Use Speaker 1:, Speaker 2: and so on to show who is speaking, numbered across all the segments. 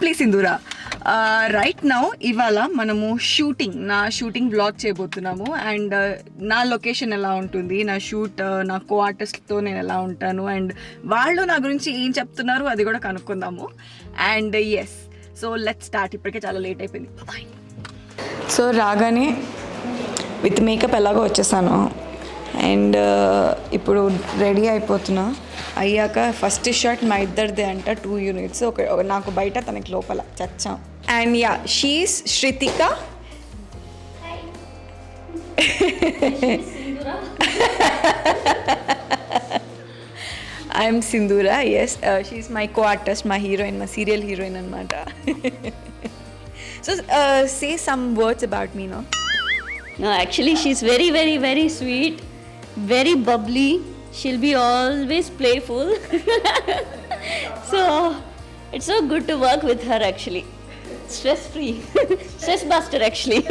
Speaker 1: Simply Sindhura. Right now ఇవాళ మనము నా షూటింగ్ బ్లాగ్ చేయబోతున్నాము. అండ్ నా లొకేషన్ ఎలా ఉంటుంది, నా షూట్, నా కో ఆర్టిస్ట్తో నేను ఎలా ఉంటాను, అండ్ వాళ్ళు నా గురించి ఏం చెప్తున్నారు అది కూడా కనుక్కుందాము. And yes, so let's start. ఇప్పటికే చాలా లేట్ అయిపోయింది. సో రాగానే విత్ మేకప్ ఎలాగో వచ్చేసాను. అండ్ ఇప్పుడు రెడీ అయిపోతున్నా. అయ్యాక ఫస్ట్ షాట్ మా ఇద్దరిదే అంట, 2 యూనిట్స్. నాకు బయట తనకి లోపల చచ్చాం. And yeah, she's Shritika. I'm Sindhura. Yes, she's my co artist, మా హీరోయిన్, మా సీరియల్ హీరోయిన్ అనమాట. So say some words about me.
Speaker 2: No, actually she's very, very, very sweet, very bubbly. She'll be always playful. So it's so good to work with her actually. Stress free. Stress buster actually.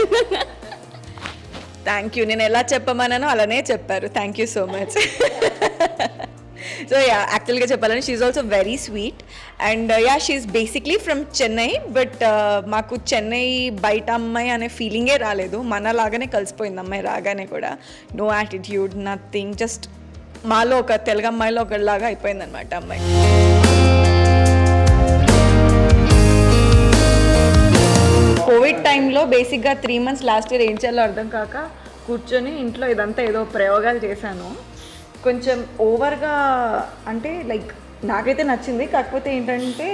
Speaker 1: Thank you. నేను ఎలా చెప్పమన్నానో అలానే చెప్పారు. Thank you so much. So yeah, యాక్చువల్గా చెప్పాలని she's also very sweet. And yeah, she's basically from Chennai. But మాకు చెన్నై బయట అమ్మాయి అనే ఫీలింగే రాలేదు. మనలాగానే కలిసిపోయింది అమ్మాయి రాగానే కూడా. నో యాటిట్యూడ్, నథింగ్, జస్ట్ మాలో ఒక తెలుగు అమ్మాయిలో ఒకలాగా అయిపోయింది అనమాట అమ్మాయి. కోవిడ్ టైంలో బేసిక్గా 3 months లాస్ట్ ఇయర్ ఏం చేయాలో అర్థం కాక కూర్చొని ఇంట్లో ఇదంతా ఏదో ప్రయోగాలు చేశాను. కొంచెం ఓవర్గా అంటే లైక్ నాకైతే నచ్చింది. కాకపోతే ఏంటంటే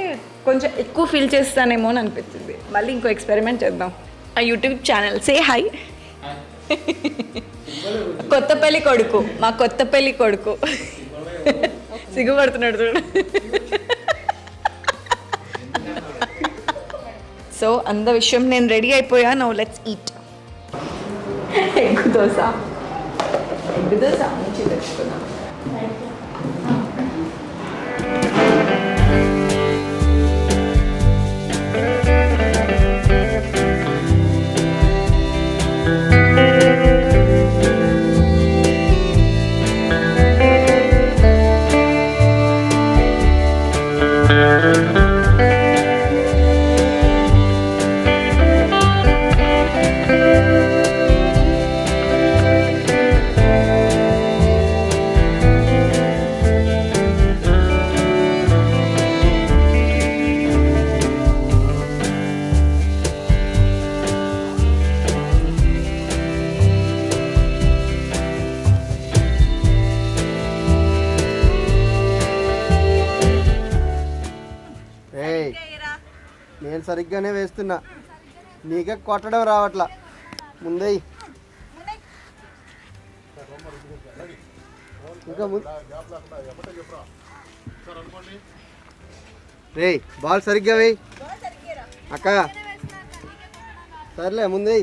Speaker 1: కొంచెం ఎక్కువ ఫీల్ చేస్తానేమో అని అనిపించింది. మళ్ళీ ఇంకో ఎక్స్పెరిమెంట్ చేద్దాం. ఆ యూట్యూబ్ ఛానల్ సే హై. కొత్తపల్లి కొడుకు, మా కొత్తపల్లి కొడుకు. సిగ్గుపడుతున్నాడు చూడు. సో అంద విషయం, నేను రెడీ అయిపోయా. Now let's eat. Egg dosa మంచి తెచ్చుకున్నాను.
Speaker 3: నేను సరిగ్గానే వేస్తున్నా, నీకే కొట్టడం రావట్లా. ముందే ఇంకా రే, బాల్ సరిగ్గా వేయి అక్క. సర్లే ముందే.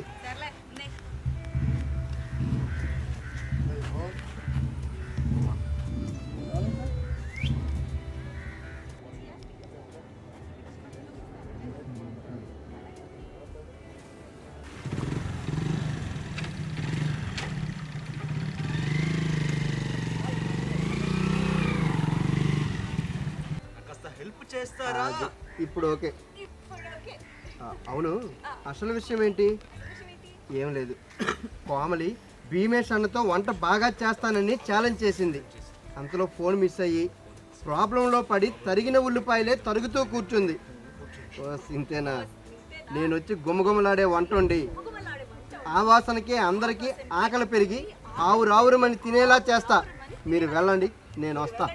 Speaker 3: ఇప్పుడు ఓకే. అవును, అసలు విషయం ఏంటి? ఏం లేదు, కోమలి భీమేష్ అన్నతో వంట బాగా చేస్తానని ఛాలెంజ్ చేసింది. అంతలో ఫోన్ మిస్ అయ్యి ప్రాబ్లంలో పడి తరిగిన ఉల్లిపాయలే తరుగుతూ కూర్చుంది. ఇంతేనా? నేను వచ్చి గుమగుమలాడే వంట వండి ఆ వాసనకే అందరికీ ఆకలి పెరిగి ఆవురావురమని తినేలా చేస్తా. మీరు వెళ్ళండి, నేను వస్తా.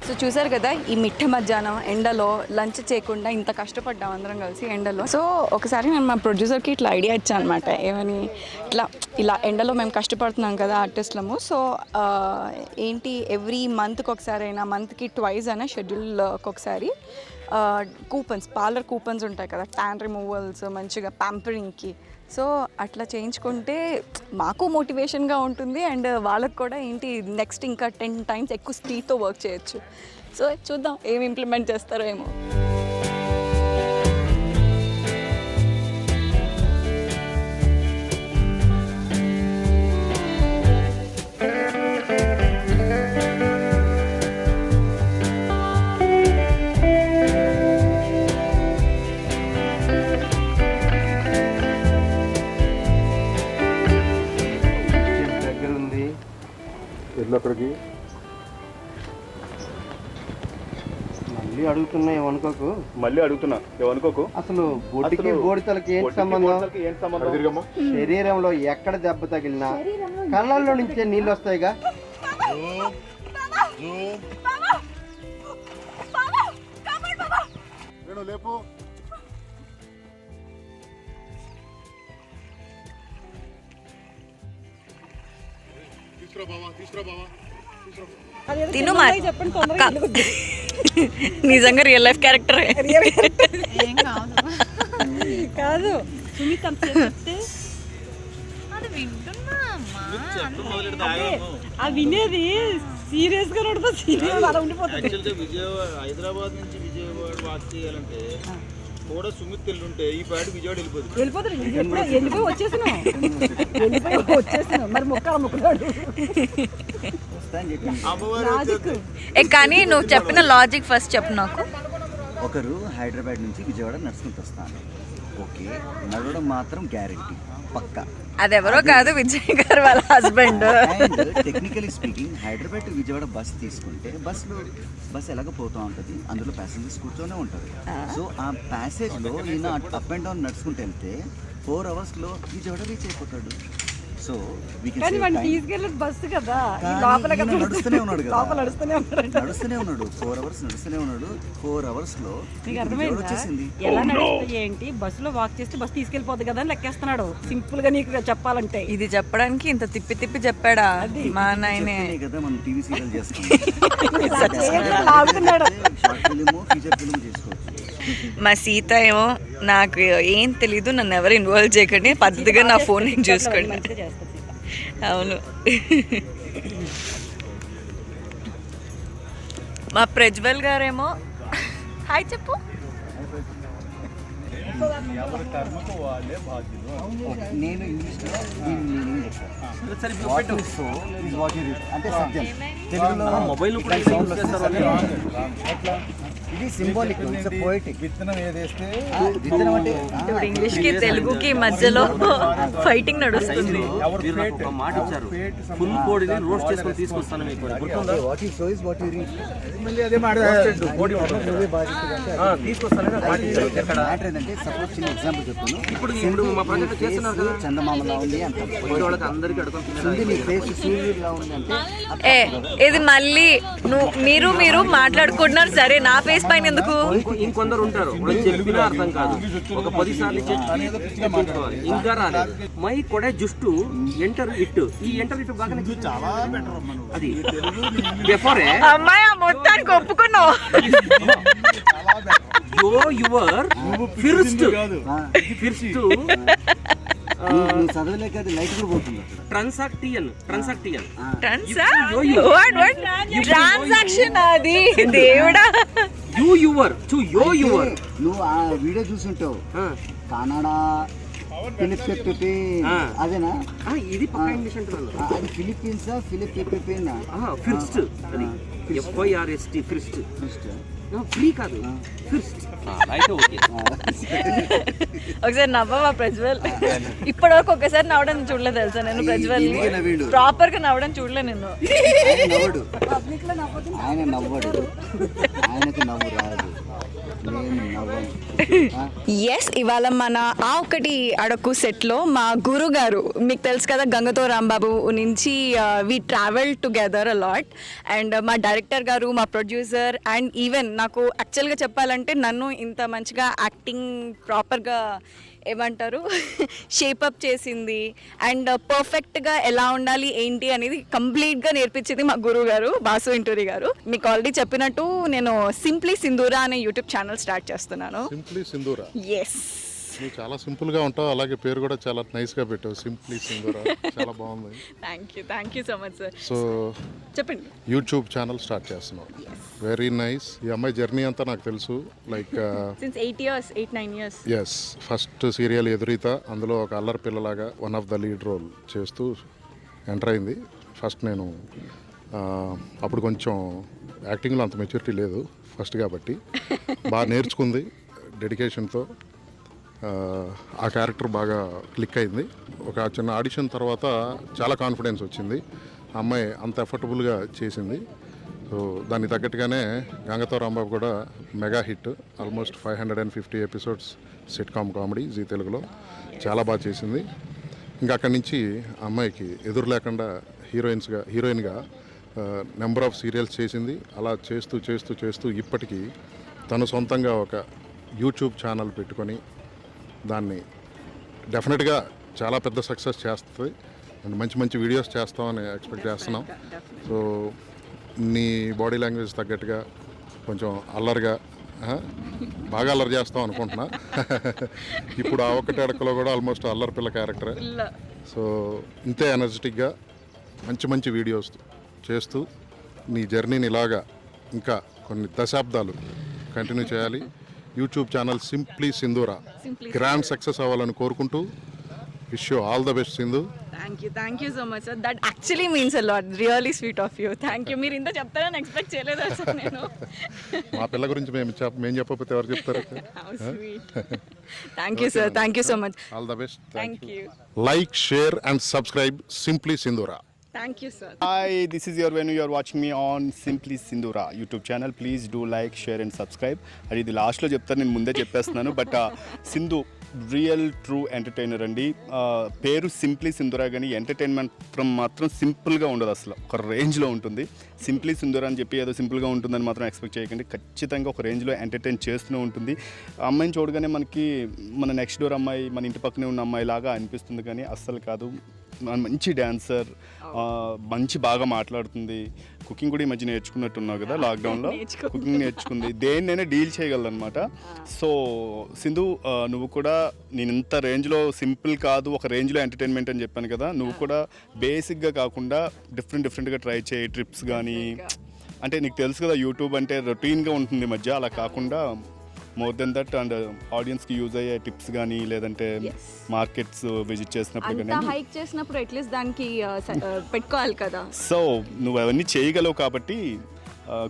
Speaker 1: సో చూసారు కదా, ఈ మిట్ట మధ్యాహ్నం ఎండలో లంచ్ చేయకుండా ఇంత కష్టపడ్డాం అందరం కలిసి ఎండలో. సో ఒకసారి నేను మా ప్రొడ్యూసర్కి ఇట్లా ఐడియా ఇచ్చాను అనమాట. ఏమని, ఇలా ఎండలో మేము కష్టపడుతున్నాం కదా ఆర్టిస్ట్లము. సో ఏంటి, ఎవ్రీ మంత్కి ఒకసారి అయినా, మంత్కి 2 అయినా షెడ్యూల్కి ఒకసారి కూపన్స్, పార్లర్ కూపన్స్ ఉంటాయి కదా, ట్యాన్ రిమూవల్స్, మంచిగా ప్యాంపరింగ్కి. సో అట్లా చేయించుకుంటే మాకు మోటివేషన్గా ఉంటుంది. అండ్ వాళ్ళకు కూడా ఏంటి, నెక్స్ట్ ఇంకా 10 times ఎక్కువ స్పీడ్తో వర్క్ చేయొచ్చు. సో చూద్దాం ఏం ఇంప్లిమెంట్ చేస్తారో ఏమో.
Speaker 3: అడుగుతున్నా ఏమనుకోకు.
Speaker 4: మళ్ళీ అడుగుతున్నా ఏమనుకోకు.
Speaker 3: అసలు బొడ్డుకి బోడితలకి ఏంటి సంబంధం? శరీరంలో ఎక్కడ దెబ్బ తగిలినా కళ్ళల్లో నుంచే నీళ్ళు వస్తాయిగా.
Speaker 4: లేపు
Speaker 1: తిను నిజంగా రియల్ లైఫ్ క్యారెక్టర్
Speaker 5: కాదు సుమిత్ అంత చెప్తే అది వినేది సీరియస్ గా నడుపు సీరియస్ అలా ఉండిపోతుంది.
Speaker 6: హైదరాబాద్ నుంచి విజయవాడ వాక్ చేయాలంటే కూడా సుమిత్ ఉంటే ఈ పాటి విజయవాడ
Speaker 5: వెళ్ళిపోతుంది. వెళ్ళిపోయి వచ్చేసినావు మరి మొక్కలాడు
Speaker 1: కానీ నువ్వు చెప్పిన లాజిక్ ఫస్ట్ చెప్పు నాకు.
Speaker 7: ఒకరు హైదరాబాద్ నుంచి విజయవాడ నడుచుకుంటూ వస్తాను. ఓకే, నడవడం మాత్రం గ్యారెంటీ పక్కా.
Speaker 1: అదెవరో కాదు, విజయ్ గారు వాళ్ళ husband.
Speaker 7: Technically speaking Hyderabad to Vijayawada bus తీసుకుంటే బస్ ఎలాగ పోతూ ఉంటుంది, అందులో ప్యాసింజర్స్ కూర్చొనే ఉంటారు. సో ఆ ప్యాసేజ్లో ఈయన అప్ అండ్ డౌన్ నడుచుకుంటూ వెళ్తే 4 అవర్స్లో విజయవాడ రీచ్ అయిపోతాడు. సో
Speaker 5: తీసుకెళ్ళేది బస్సు కదా,
Speaker 7: నడుస్తూనే ఉన్నాడు కదా, నడుస్తూనే ఉన్నాడు 4 అవర్స్ నడుస్తూనే ఉన్నాడు. 4 అవర్స్లో వచ్చేసింది.
Speaker 5: ఎలా నడుస్తాయి ఏంటి, బస్సులో వాక్ చేస్తే బస్సు తీసుకెళ్ళిపోద్ది కదా అని లెక్కేస్తున్నాడు. సింపుల్ గా నీకు చెప్పాలంటే
Speaker 1: ఇది చెప్పడానికి ఇంత తిప్పి తిప్పి చెప్పాడా మా నాయనే
Speaker 7: కదా. మనం టీవీ సీరియల్ చేస్తాం, షార్ట్ ఫిలిం, ఫీచర్ ఫిలిం చేసుకోవచ్చు.
Speaker 1: మా సీత ఏమో నాకు ఏం తెలీదు, నన్ను ఎవరు ఇన్వాల్వ్ చేయకండి, పద్ధతిగా నా ఫోన్ నేను చూసుకోండి. అవును. మా ప్రజ్వల్ గారేమో హాయ్ చెప్పు.
Speaker 7: నేను ఇంగ్లీష్లో అంటే సత్యం, తెలుగులో మొబైల్ ఇది సింబాలిక్, ఇట్స్ పోయిటిక్. విత్తనం ఏదేస్తే విత్తనం అంటే
Speaker 1: ఇంగ్లీష్ కి తెలుగుకి మధ్యలో ఫైటింగ్ నడుస్తుంది.
Speaker 6: ఒక మాట ఇచ్చారు, ఫుల్ కోడిని రోస్ట్ చేసుకొని తీసుకొస్తాను మీకు.
Speaker 7: What you so is what you read. Matter ఏంటంటే సపోజ్ చిన్న ఎగ్జాంపుల్ చెప్తాను.
Speaker 6: ఇప్పుడు మా ప్రాజెక్ట్ చేస్తున్నారు కదా,
Speaker 7: చందమామలా ఉంది అంటే
Speaker 6: వాళ్ళకి అందరికీ అడుగుతుంది.
Speaker 7: నీ ఫేస్ సూర్యుడిలా ఉంది అంటే
Speaker 1: ఇది మళ్ళీ మీరు మాట్లాడుకుంటున్నారు సరే, నా ఫేస్ పైన ఎందుకు?
Speaker 6: ఇంకొందరు ఉంటారు చెప్పినా అర్థం కాదు, ఒక 10 సార్లు చెప్పుకోవాలి ఇంకా రాలేదు. మై కొడే జుస్టు ఎంటర్ ఇట్, ఈ ఎంటర్ ఇట్ బాగా చాలా అది బిఫోరే
Speaker 1: అమ్మాయి మొత్తానికి ఒప్పుకున్నావు.
Speaker 6: యువర్ ఫిర్స్ట్
Speaker 7: చదవలేక లైట్ కూడా పోతుంది.
Speaker 6: ట్రాన్సాక్టియన్
Speaker 1: ట్రాన్సాక్షన్ అది దేవుడా.
Speaker 6: యువర్
Speaker 7: నువ్వు ఆ వీడియో చూసుంటావు, కన్నడ అదేనా?
Speaker 6: ఇది పక్కా ఇంగ్లీష్ అంటున్నాను.
Speaker 7: అది ఫిలిప్పీన్సా ఫిలిప్పీన్
Speaker 6: ఫిర్స్ట్, అది FIRST ఫిర్స్ట్. ఫ్రీ కాదు, ఫిర్స్ట్.
Speaker 1: ఒకసారి నవ్వవా ప్రజ్వల్? ఇప్పటి వరకు ఒకసారి నవ్వడం చూడలేదు తెలుసా నేను. ప్రజ్వల్ ప్రాపర్ గా నవ్వడం చూడలే నేను.
Speaker 7: ఆయన నవ్వడు, ఆయనకు నవ్వు రాదు.
Speaker 1: ఎస్, ఇవాళ మన ఆ ఒకటి అడకు సెట్లో మా గురు గారు, మీకు తెలుసు కదా గంగతో రాంబాబు నుంచి we travel together a lot. And మా డైరెక్టర్ గారు, మా ప్రొడ్యూసర్, అండ్ ఈవెన్ నాకు యాక్చువల్గా చెప్పాలంటే నన్ను ఇంత మంచిగా యాక్టింగ్ ప్రాపర్గా ఏమంటారు షేపప్ చేసింది అండ్ పర్ఫెక్ట్గా ఎలా ఉండాలి ఏంటి అనేది కంప్లీట్గా నేర్పించింది మా గురువు గారు బాసు ఇంటూరి గారు. మీకు ఆల్రెడీ చెప్పినట్టు నేను సింప్లీ సింధూరా అనే యూట్యూబ్ ఛానల్ స్టార్ట్ చేస్తున్నాను.
Speaker 8: సింప్లీ సింధూరా.
Speaker 1: ఎస్,
Speaker 8: నువ్వు చాలా సింపుల్గా ఉంటావు, అలాగే పేరు కూడా చాలా నైస్గా పెట్టావు, సింప్లీ సింధూరా. చాలా బాగుంది.
Speaker 1: Thank you so much sir.
Speaker 8: So
Speaker 1: చెప్పండి,
Speaker 8: యూట్యూబ్ ఛానల్ స్టార్ట్ చేస్తున్నావు, వెరీ నైస్. ఈ అమ్మాయి జర్నీ అంతా నాకు తెలుసు, like
Speaker 1: since 8-9 years.
Speaker 8: Yes, first serial Edureetha, అందులో ఒక అల్లరి పిల్లలాగా one of the lead role చేస్తూ ఎంటర్ అయింది. ఫస్ట్ నేను అప్పుడు కొంచెం యాక్టింగ్లో అంత మెచ్యూరిటీ లేదు ఫస్ట్ కాబట్టి, బాగా నేర్చుకుంది డెడికేషన్తో. ఆ క్యారెక్టర్ బాగా క్లిక్ అయింది. ఒక చిన్న ఆడిషన్ తర్వాత చాలా కాన్ఫిడెన్స్ వచ్చింది. ఆ అమ్మాయి అంత ఎఫర్టబుల్గా చేసింది. సో దానికి తగ్గట్టుగానే గంగతో రాంబాబు కూడా mega hit, almost 550 episodes sitcom comedy Zee తెలుగులో చాలా బాగా చేసింది. ఇంకా అక్కడి నుంచి అమ్మాయికి ఎదురు లేకుండా హీరోయిన్గా నెంబర్ ఆఫ్ సీరియల్స్ చేసింది. అలా చేస్తూ చేస్తూ చేస్తూ ఇప్పటికీ తను సొంతంగా ఒక యూట్యూబ్ ఛానల్ పెట్టుకొని దాన్ని డెఫినెట్గా చాలా పెద్ద సక్సెస్ చేస్తుంది అండ్ మంచి మంచి వీడియోస్ చేస్తామని ఎక్స్పెక్ట్ చేస్తున్నాం. సో నీ బాడీ లాంగ్వేజ్ తగ్గట్టుగా కొంచెం అల్లరిగా బాగా అల్లరి చేస్తాం అనుకుంటున్నా. ఇప్పుడు ఆ ఒక్కటి అడకలో కూడా ఆల్మోస్ట్ అల్లరి పిల్ల క్యారెక్టరే. సో ఇంతే ఎనర్జెటిక్గా మంచి మంచి వీడియోస్ చేస్తూ నీ జర్నీని ఇలాగా ఇంకా కొన్ని దశాబ్దాలు కంటిన్యూ చేయాలి. YouTube channel simply Sindhura grand success అవ్వాలని కోరుకుంటూ wish you all the best Sindhu.
Speaker 1: Thank you so much sir. That actually means a lot. Really sweet of you. Thank you. మీరు ఇంత చెప్తారని ఎక్స్పెక్ట్ చేయలేదు సార్ నేను.
Speaker 8: మా పిల్ల గురించి మేము చెప్పకపోతే ఎవరు చెప్తారు?
Speaker 1: Thank you sir. Thank you so much.
Speaker 8: All the best.
Speaker 1: Thank you.
Speaker 8: Like, share and subscribe simply Sindhura.
Speaker 1: Thank you sir.
Speaker 4: Hi, this is your Venu. You are watching me on Simply Sindhura YouTube channel. Please do like, share and subscribe. అది ఇది లాస్ట్లో చెప్తాను, నేను ముందే చెప్పేస్తున్నాను. But Sindhu real true entertainer అండి. పేరు simply Sindhura కానీ ఎంటర్టైన్మెంట్ మాత్రం సింపుల్గా ఉండదు, అసలు ఒక రేంజ్లో ఉంటుంది. సింప్లీ సింధూరా అని చెప్పి ఏదో సింపుల్గా ఉంటుందని మాత్రం ఎక్స్పెక్ట్ చేయకండి. ఖచ్చితంగా ఒక రేంజ్లో ఎంటర్టైన్ చేస్తూనే ఉంటుంది. అమ్మాయిని చూడగానే మనకి మన నెక్స్ట్ డోర్ అమ్మాయి, మన ఇంటి పక్కనే ఉన్న అమ్మాయి లాగా అనిపిస్తుంది, కానీ అస్సలు కాదు. మంచి డాన్సర్, మంచి బాగా మాట్లాడుతుంది. కుకింగ్ కూడా ఈ మధ్య నేర్చుకున్నట్టున్నావు కదా లాక్డౌన్లో. కుకింగ్ నేర్చుకుంది, దేన్నైనా డీల్ చేయగలదన్నమాట. సో సింధు, నువ్వు కూడా నేను ఇంత రేంజ్లో సింపుల్ కాదు, ఒక రేంజ్లో ఎంటర్టైన్మెంట్ అని చెప్పాను కదా, నువ్వు కూడా బేసిక్గా కాకుండా డిఫరెంట్గా ట్రై చేయి. ట్రిప్స్ కానీ, అంటే నీకు తెలుసు కదా యూట్యూబ్ అంటే రొటీన్గా ఉంటుంది మధ్య, అలా కాకుండా మోర్ దెన్ దట్ అండ్ ఆడియన్స్కి యూజ్ అయ్యే టిప్స్ కానీ, లేదంటే మార్కెట్స్ విజిట్ చేసినప్పుడు కానీ,
Speaker 1: హైక్ చేసినప్పుడు అట్లీస్ట్ దానికి పెట్టుకోవాలి కదా.
Speaker 4: సో నువ్వు అవన్నీ చేయగలవు కాబట్టి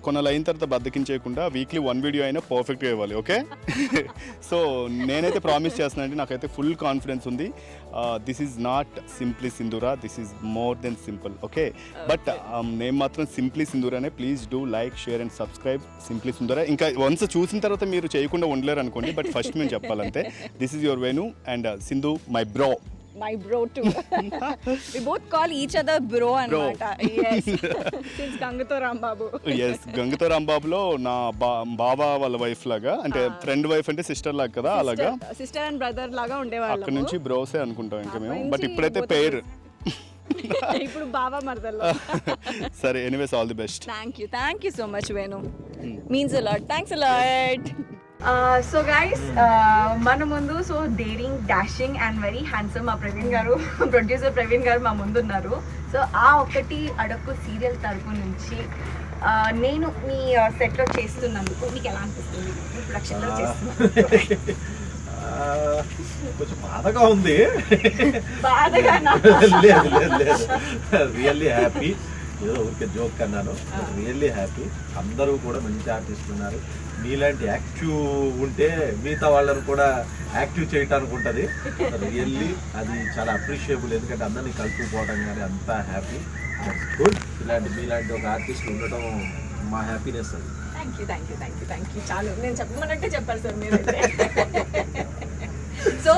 Speaker 4: కొన్నాళ్ళు అయిన తర్వాత బద్దకించేయకుండా వీక్లీ 1 వీడియో అయినా పర్ఫెక్ట్గా ఇవ్వాలి, ఓకే? సో నేనైతే ప్రామిస్ చేస్తున్నానండి, నాకైతే ఫుల్ కాన్ఫిడెన్స్ ఉంది. This is not simply Sindhura, this is more than simple, okay? But నేను మాత్రం సింప్లీ సింధూరానే. Please do like, share and subscribe simply Sindhura. ఇంకా వన్స్ చూసిన తర్వాత మీరు చేయకుండా ఉండలేరు అనుకోండి, బట్ ఫస్ట్ మేము చెప్పాలంతే. This is your Venu and Sindhu my bro.
Speaker 1: My bro too. We both call each other bro anamata. Yes. Since Gangato Rambabu.
Speaker 4: Yes, Gangato Rambabulo నా బాబా వాళ్ళ వైఫ్ లాగా, అంటే ఫ్రెండ్ వైఫ్ అంటే సిస్టర్ లాగా కదా, అలాగా
Speaker 1: సిస్టర్ అండ్ బ్రదర్ లాగా ఉండేవాళ్ళం.
Speaker 4: అక్కడ నుంచి బ్రోసే అనుకుంటాం ఇంకా మేము, బట్ ఇప్పుడైతే పేరు.
Speaker 1: ఇప్పుడు బాబా మరదల్లో.
Speaker 4: సరే, anyways all the best.
Speaker 1: Thank you so much Venu. Means a lot. Thanks a lot. So guys, మన ముందు so daring, dashing and very handsome మా ప్రవీణ్ గారు, ప్రొడ్యూసర్ ప్రవీణ్ గారు మా ముందు ఉన్నారు. సో ఆ ఒకటి అడక్కు సీరియల్ తరపు నుంచి నేను మీ సెట్లో చేస్తున్నందుకు మీకు ఎలా అనిపిస్తుంది? ప్రొడక్షన్లో చేస్తున్నాను.
Speaker 9: కొంచెం బాధగా ఉంది.
Speaker 1: బాధగా
Speaker 9: లేదు, రియల్లీ హ్యాపీ. ఏదో ఊరికే జోక్ అన్నాను, రియల్లీ హ్యాపీ. అందరూ కూడా మంచి ఆర్టిస్టులు ఉన్నారు. మీలాంటి యాక్టివ్ ఉంటే మిగతా వాళ్ళని కూడా యాక్టివ్ చేయటానికి ఉంటుంది. రియల్లీ అది చాలా అప్రిషియబుల్, ఎందుకంటే అందరినీ కలుపుకోవడం కానీ అంతా హ్యాపీ. గుడ్. మీలాంటి ఒక ఆర్టిస్ట్ ఉండటం మా హ్యాపీనెస్ అది.
Speaker 1: Thank you. చాలు, నేను చెప్పమన్నట్టే చెప్పారు సార్ మీరు. సో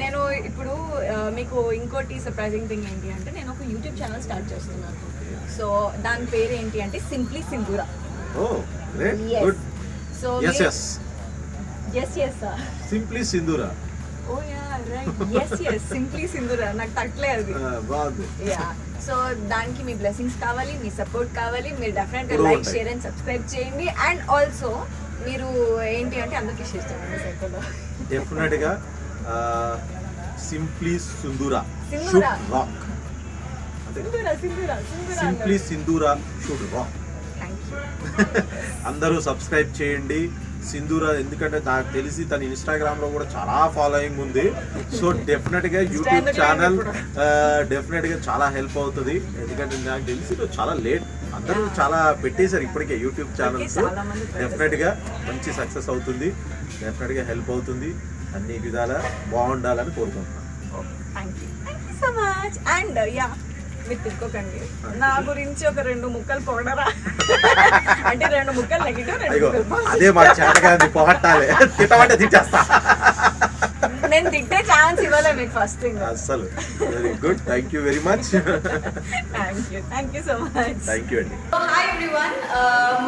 Speaker 1: నేను ఇప్పుడు మీకు ఇంకోటి సర్ప్రైజింగ్ థింగ్ ఏంటి అంటే, నేను ఒక యూట్యూబ్ ఛానల్ స్టార్ట్ చేస్తున్నాను. సో దాని పేరు ఏంటి అంటే simply Sindhura.
Speaker 9: Oh great, good.
Speaker 1: So
Speaker 9: yes
Speaker 1: sir,
Speaker 9: simply Sindhura.
Speaker 1: Oh yeah right, yes simply Sindhura. నాకు తట్టలేదు అది.
Speaker 9: బాగుంది.
Speaker 1: యా, సో దానికి మీ బ్లెస్సింగ్స్ కావాలి, మీ సపోర్ట్ కావాలి. మీరు డెఫినెట్గా లైక్, షేర్ అండ్ సబ్స్క్రైబ్ చేయండి. అండ్ ఆల్సో మీరు ఏంటి అంటే అందరికీ షేర్ చేయండి సైకిల్లో.
Speaker 9: డెఫినెట్గా simply Sindhura should rock. Simply Sindhura should rock. అందరూ సబ్స్క్రైబ్ చేయండి సింధూరా, ఎందుకంటే నాకు తెలిసి తన ఇన్స్టాగ్రామ్లో కూడా చాలా ఫాలోయింగ్ ఉంది. సో డెఫినెట్గా యూట్యూబ్ ఛానల్ డెఫినెట్గా చాలా హెల్ప్ అవుతుంది. ఎందుకంటే నాకు తెలిసి చాలా లేట్, అందరూ చాలా పెట్టేశారు ఇప్పటికే యూట్యూబ్ ఛానల్స్. డెఫినెట్గా మంచి సక్సెస్ అవుతుంది, డెఫినెట్గా హెల్ప్ అవుతుంది. అన్ని విధాలా బాగుండాలని కోరుకుంటున్నాను.
Speaker 1: Thank you so much. And yeah, మీరు తిట్టుకోకండి. నా గురించి ఒక 2 ముక్కలు పొగడరా అంటే 2 ముక్కలు నెగిటివ్, 2
Speaker 9: అయ్యో
Speaker 1: ముక్కలు positive.
Speaker 9: అదే మా చేతగా పొగట్టాలి, తిట్టమంటే తిట్టేస్తా.
Speaker 1: నేను తిట్టే ఛాన్స్ ఇవ్వలే మీకు ఫస్ట్ థింగ్.
Speaker 9: అస్సలు very good, thank you very much.
Speaker 1: Thank you so much.
Speaker 9: Thank you అండి.
Speaker 1: హాయ్ ఎవ్రీవన్,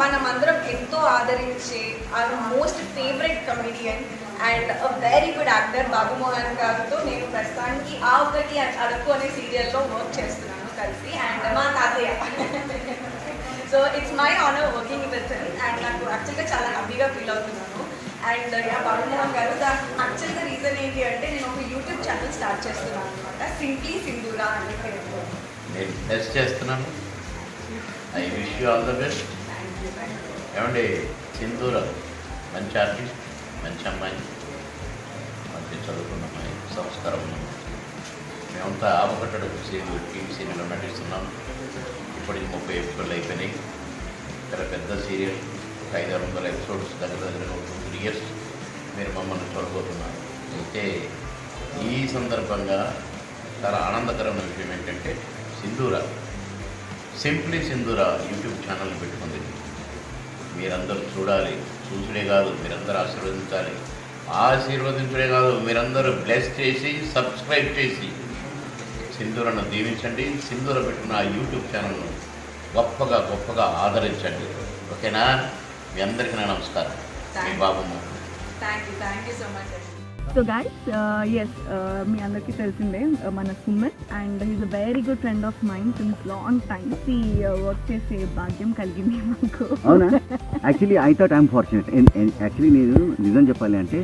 Speaker 1: మనం అందరం ఎంతో ఆదరించే our most favourite comedian and very good actor Babu Mohan గారితో నేను ప్రస్తుతానికి ఆ ఒకటి అడక్కు అనే సీరియల్లో వర్క్ చేస్తున్నాను కలిసి, అండ్ మా తాతయ్య. So it's my honour working with him and నాకు యాక్చువల్గా చాలా హ్యాపీగా ఫీల్ అవుతున్నాను. అండ్ బాబు మోహన్ గారు యాక్చువల్గా రీజన్ ఏంటి అంటే నేను ఒక యూట్యూబ్ ఛానల్ స్టార్ట్ చేస్తున్నాను అనమాట, సింప్లీ సింధూరా అనే పేరుతో.
Speaker 10: నేను టెస్ట్ చేస్తున్నాను. I wish you all the best. ఏమండి, సింధూర మంచి ఆర్టిస్ట్, మంచి అమ్మాయి, మంచి చదువుకున్న అమ్మాయి, సంస్కారం ఉన్న అమ్మాయి. మేమంతా ఆవకట్టడు టీవీ సీరియల్లో నటిస్తున్నాము. ఇప్పటికి 30 ఎపిసోడ్లు అయిపోయినాయి. చాలా పెద్ద సీరియల్, 500 ఎపిసోడ్స్, దగ్గర 3 years మీరు మమ్మల్ని చూడబోతున్నారు. అయితే ఈ సందర్భంగా చాలా ఆనందకరమైన విషయం ఏంటంటే సింధూర, సింప్లీ సింధూర యూట్యూబ్ ఛానల్ పెట్టుకుంది. మీరందరూ చూడాలి, చూసుడే కాదు మీరందరూ ఆశీర్వదించాలి. ఆశీర్వదించుడే కాదు మీరందరూ బ్లెస్ చేసి సబ్స్క్రైబ్ చేసి సింధూరను దీవించండి. సింధూర పెట్టుకున్న ఆ యూట్యూబ్ ఛానల్ను గొప్పగా ఆదరించండి. ఓకేనా? మీ అందరికీ నా నమస్కారం. మీ Babamma.
Speaker 1: Thank you so much.
Speaker 11: So guys, yes, మీ అందరికీ తెలిసిందే మన Suman, and he's a very good friend of mine since long times. ఈ వర్క్ చేసే భాగ్యం కలిగింది మాకు.
Speaker 7: అవునా? Actually I thought I'm fortunate. Actually నేను నిజం చెప్పాలి అంటే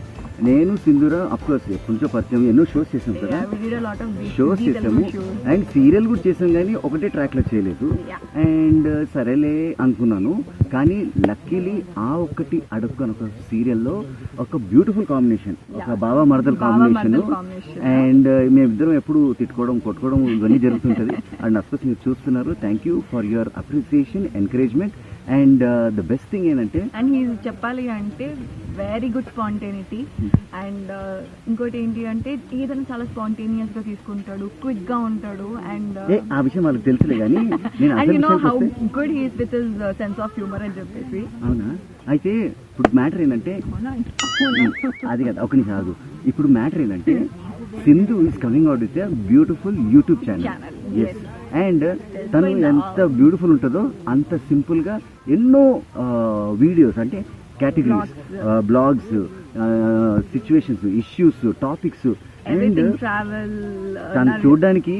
Speaker 7: నేను సింధూర అఫ్కోర్స్ కొంచెం పరిచయం, ఎన్నో షోస్ చేసాం కదా, షోస్ చేసాము అండ్ సీరియల్ కూడా చేసాం, కానీ ఒకటే ట్రాక్లో చేయలేదు. అండ్ సరేలే అనుకున్నాను, కానీ లక్కీలీ ఆ ఒక్కటి అడుక్కు అని ఒక సీరియల్లో ఒక బ్యూటిఫుల్ కాంబినేషన్, ఒక బావా మరదల కాంబినేషన్. అండ్ మేమిద్దరం ఎప్పుడు తిట్టుకోవడం కొట్టుకోవడం ఇవన్నీ జరుగుతుంటుంది. అండ్ అఫ్కోర్స్ మీరు చూస్తున్నారు. Thank you for your appreciation, encouragement. And the best thing ఏంటంటే,
Speaker 11: అండ్ హీ చెప్పాలి అంటే వెరీ గుడ్ స్పాంటేనిటీ. అండ్ ఇంకోటి ఏంటి అంటే ఏదైనా చాలా స్పాంటేనియస్ గా తీసుకుంటాడు, క్విక్ గా ఉంటాడు. అండ్
Speaker 7: ఆ విషయం వాళ్ళకి తెలుసులే, కానీ
Speaker 11: and you know how good he is with his sense of humour అని చెప్పేసి.
Speaker 7: అవునా? అయితే ఇప్పుడు మ్యాటర్ ఏంటంటే, అది కదా ఒక నిమిషం ఆగు. ఇప్పుడు మ్యాటర్ ఏంటంటే Sindhu is coming out with beautiful YouTube channel. Yes, and తను ఎంత బ్యూటిఫుల్ ఉంటుందో అంత సింపుల్ గా ఎన్నో వీడియోస్ అంటే categories, blogs, situations, issues, topics. And తను చూడడానికి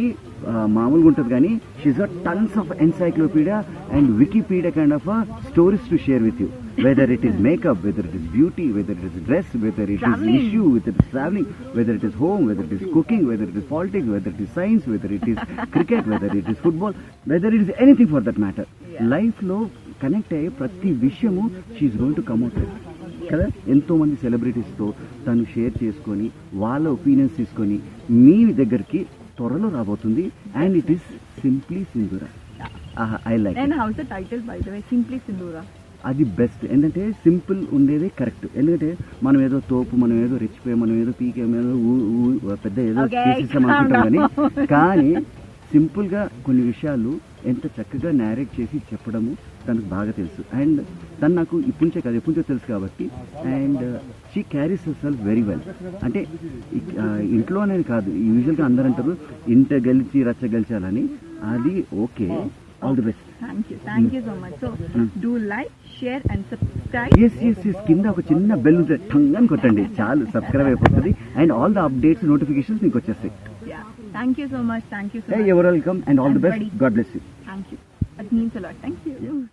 Speaker 7: మామూలుగా ఉంటుంది, కానీ she's got tons of encyclopedia and Wikipedia kind of stories to share with you. Whether it is makeup, whether it is beauty, whether it is dress, whether it is issue, whether it is traveling, whether it is home, whether it is cooking, whether it is politics, whether it is science, whether it is cricket, whether it is football, whether it is anything for that matter. Life లో connect అయ్యే ప్రతి విషయము she's going to come out కదా. ఎంతో మంది సెలబ్రిటీస్తో తను share చేసుకొని వాళ్ళ ఒపీనియన్స్ తీసుకొని మీ దగ్గరికి త్వరలో రాబోతుంది. అండ్ ఇట్ ఈస్ సింప్లీ సింధూర. I like.
Speaker 11: And how the title by the way, simply సింధూర.
Speaker 7: అది బెస్ట్. ఏంటంటే సింపుల్ ఉండేదే కరెక్ట్. ఎందుకంటే మనం ఏదో తోపు, మనం ఏదో రెచ్చిపోయి, మనం ఏదో పీకే, ఏదో పెద్ద ఏదో చేసేసాం అనుకుంటాం, కానీ సింపుల్గా కొన్ని విషయాలు ఎంత చక్కగా నేరేట్ చేసి చెప్పడము తనకు బాగా తెలుసు. అండ్ తను నాకు ఇప్పుడే కాదు ఎప్పుడో తెలుసు కాబట్టి. And she carries herself very well. అంటే ఇంట్లోనే కాదు, యూజువల్గా అందరూ అంటారు ఇంట గెలిచి రచ్చ గెలిచాలని. అది okay. All the best.
Speaker 11: Thank you so much. So do like, share and subscribe.
Speaker 7: Yes. కింద ఒక చిన్న బెల్ ఉంటుంది, టంగ్ అని కొట్టండి చాలు, సబ్స్క్రైబ్ అయిపోతుంది. And all the updates, notifications మీకు వచ్చేస్తాయి.
Speaker 11: Thank you so much.
Speaker 7: You're welcome and all the best. God bless you.
Speaker 11: Thank you. That means a lot. Thank you.